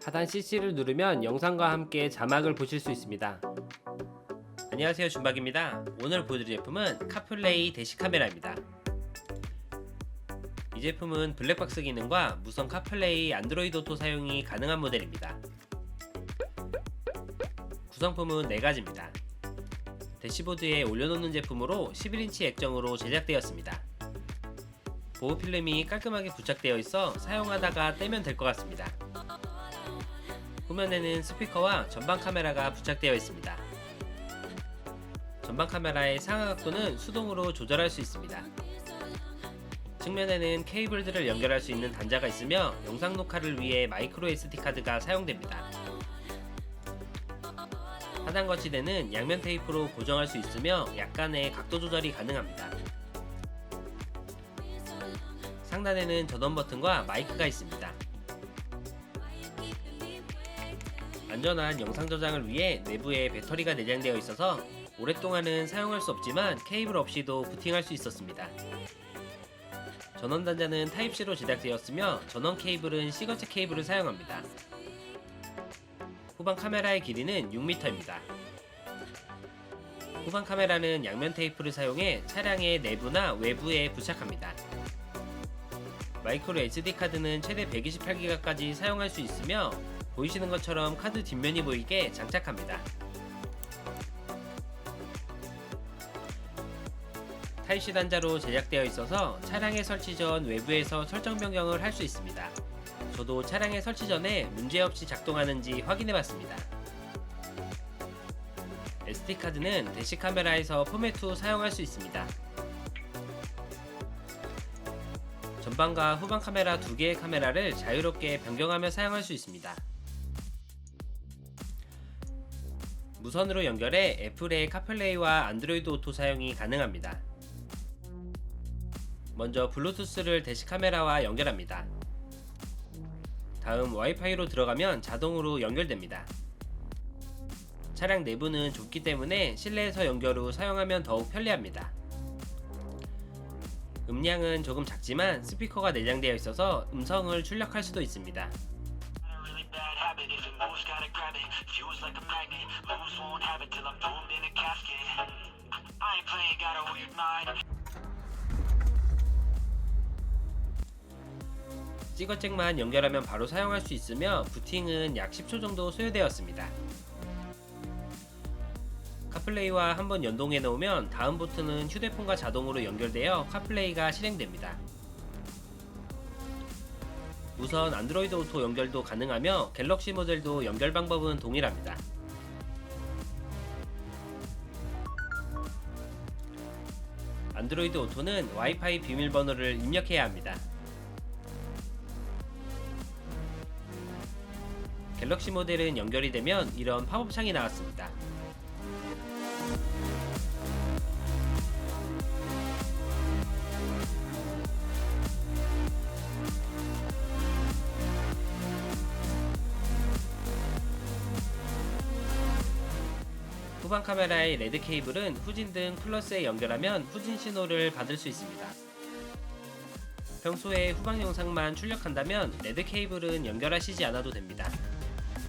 하단 CC를 누르면 영상과 함께 자막을 보실 수 있습니다. 안녕하세요, 준박입니다. 오늘 보여드릴 제품은 카플레이 대시 카메라입니다. 이 제품은 블랙박스 기능과 무선 카플레이 안드로이드 오토 사용이 가능한 모델입니다. 구성품은 4가지입니다. 대시보드에 올려놓는 제품으로 11인치 액정으로 제작되었습니다. 보호 필름이 깔끔하게 부착되어 있어 사용하다가 떼면 될 것 같습니다. 후면에는 스피커와 전방 카메라가 부착되어 있습니다. 전방 카메라의 상하 각도는 수동으로 조절할 수 있습니다. 측면에는 케이블들을 연결할 수 있는 단자가 있으며 영상 녹화를 위해 마이크로 SD 카드가 사용됩니다. 하단 거치대는 양면 테이프로 고정할 수 있으며 약간의 각도 조절이 가능합니다. 상단에는 전원 버튼과 마이크가 있습니다. 안전한 영상 저장을 위해 내부에 배터리가 내장되어 있어서 오랫동안은 사용할 수 없지만 케이블 없이도 부팅할 수 있었습니다. 전원 단자는 타입C로 제작되었으며 전원 케이블은 시거체 케이블을 사용합니다. 후방 카메라의 길이는 6m입니다. 후방 카메라는 양면 테이프를 사용해 차량의 내부나 외부에 부착합니다. 마이크로 SD 카드는 최대 128기가까지 사용할 수 있으며 보이시는 것처럼 카드 뒷면이 보이게 장착합니다. 타입C 단자로 제작되어 있어서 차량에 설치 전 외부에서 설정 변경을 할 수 있습니다. 저도 차량에 설치 전에 문제없이 작동하는지 확인해봤습니다. SD카드는 대시 카메라에서 포맷 후 사용할 수 있습니다. 전방과 후방 카메라 2개의 카메라를 자유롭게 변경하며 사용할 수 있습니다. 무선으로 연결해 애플의 카플레이와 안드로이드 오토 사용이 가능합니다. 먼저 블루투스를 대시 카메라와 연결합니다. 다음 와이파이로 들어가면 자동으로 연결됩니다. 차량 내부는 좁기 때문에 실내에서 연결 후 사용하면 더욱 편리합니다. 음량은 조금 작지만 스피커가 내장되어 있어서 음성을 출력할 수도 있습니다. 찍어잭만 연결하면 바로 사용할 수 있으며 부팅은 약 10초 정도 소요되었습니다. 카플레이와 한번 연동해 놓으면 다음 버튼은 휴대폰과 자동으로 연결되어 카플레이가 실행됩니다. 우선 안드로이드 오토 연결도 가능하며 갤럭시 모델도 연결 방법은 동일합니다. 안드로이드 오토는 와이파이 비밀번호를 입력해야 합니다. 갤럭시 모델은 연결이 되면 이런 팝업 창이 나왔습니다. 후방 카메라의 레드 케이블은 후진등 플러스에 연결하면 후진 신호를 받을 수 있습니다. 평소에 후방 영상만 출력한다면 레드 케이블은 연결하시지 않아도 됩니다.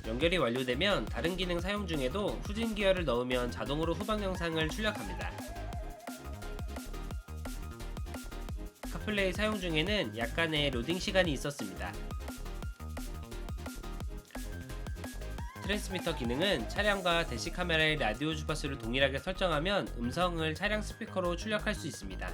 연결이 완료되면 다른 기능 사용 중에도 후진 기어를 넣으면 자동으로 후방 영상을 출력합니다. 카플레이 사용 중에는 약간의 로딩 시간이 있었습니다. 트랜스미터 기능은 차량과 대시 카메라의 라디오 주파수를 동일하게 설정하면 음성을 차량 스피커로 출력할 수 있습니다.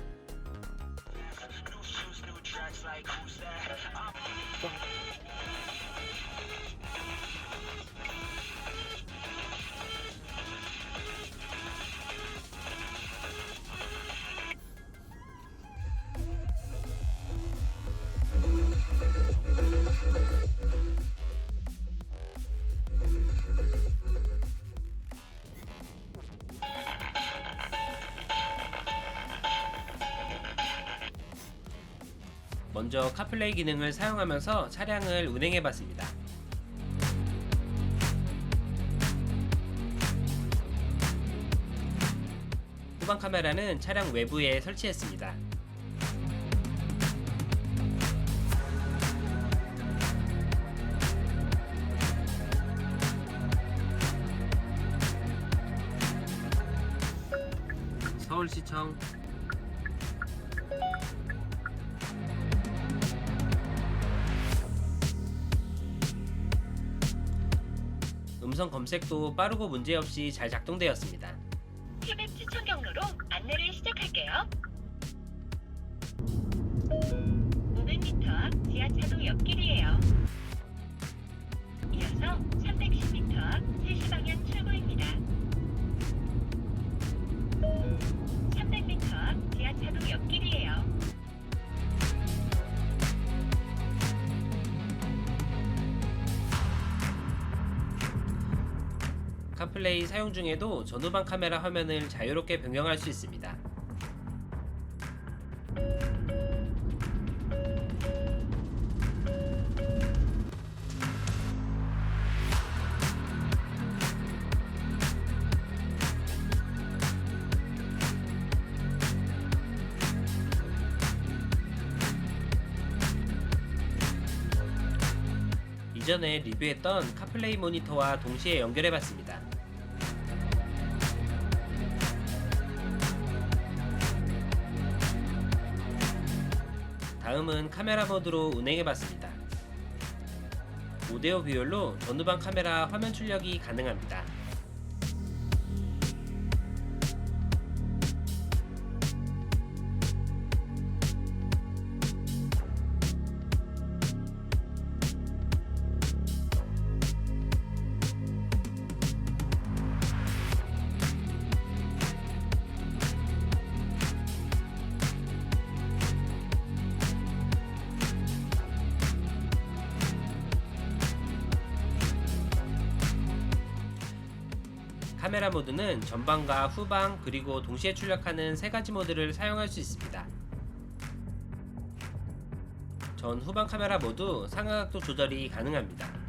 먼저 카플레이 기능을 사용하면서 차량을 운행해봤습니다. 후방 카메라는 차량 외부에 설치했습니다. 서울 시청. 음성 검색도 빠르고 문제없이 잘 작동되었습니다. 티맵 추천 경로로 안내를 시작할게요. 500m 앞 지하차도 옆길이에요. 이어서 310m 앞 3시 방향 출구입니다. 300m 앞 지하차도 옆길이에요. 카플레이 사용 중에도 전후방 카메라 화면을 자유롭게 변경할 수 있습니다. 이전에 리뷰했던 카플레이 모니터와 동시에 연결해봤습니다. 다음은 카메라 모드로 운행해봤습니다. 5대5 비율로 전후방 카메라 화면 출력이 가능합니다. 카메라 모드는 전방과 후방 그리고 동시에 출력하는 세 가지 모드를 사용할 수 있습니다. 전 후방 카메라 모두 상하각도 조절이 가능합니다.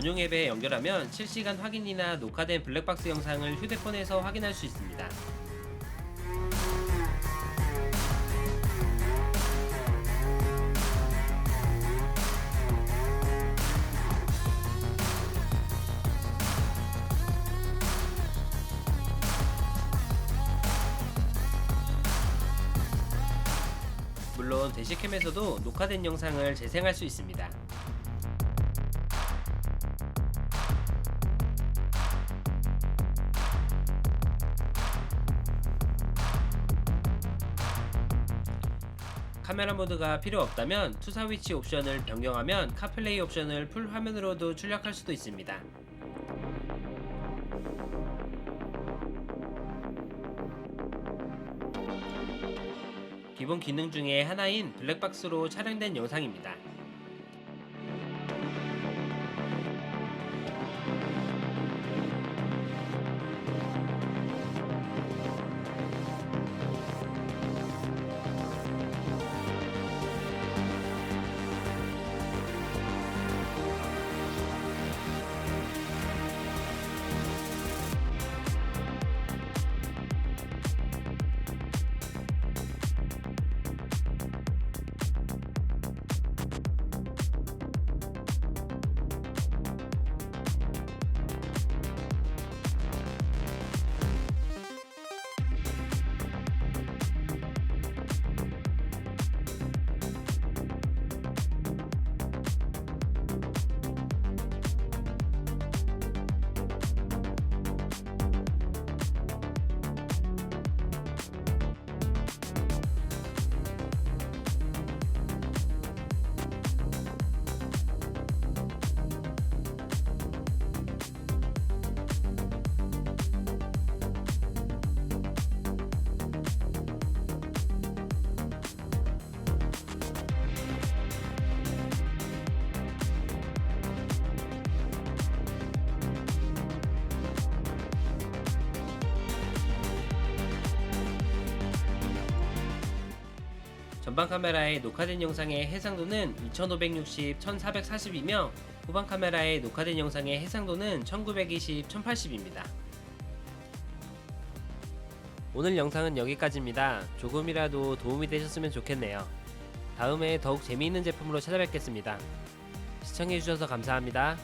전용 앱에 연결하면 실시간 확인이나 녹화된 블랙박스 영상을 휴대폰에서 확인할 수 있습니다. 물론 대시캠에서도 녹화된 영상을 재생할 수 있습니다. 카메라 모드가 필요 없다면 투사 위치 옵션을 변경하면 카플레이 옵션을 풀 화면으로도 출력할 수도 있습니다. 기본 기능 중에 하나인 블랙박스로 촬영된 영상입니다. 전방 카메라의 녹화된 영상의 해상도는 2560, 1440이며 후방 카메라의 녹화된 영상의 해상도는 1920, 1080입니다. 오늘 영상은 여기까지입니다. 조금이라도 도움이 되셨으면 좋겠네요. 다음에 더욱 재미있는 제품으로 찾아뵙겠습니다. 시청해주셔서 감사합니다.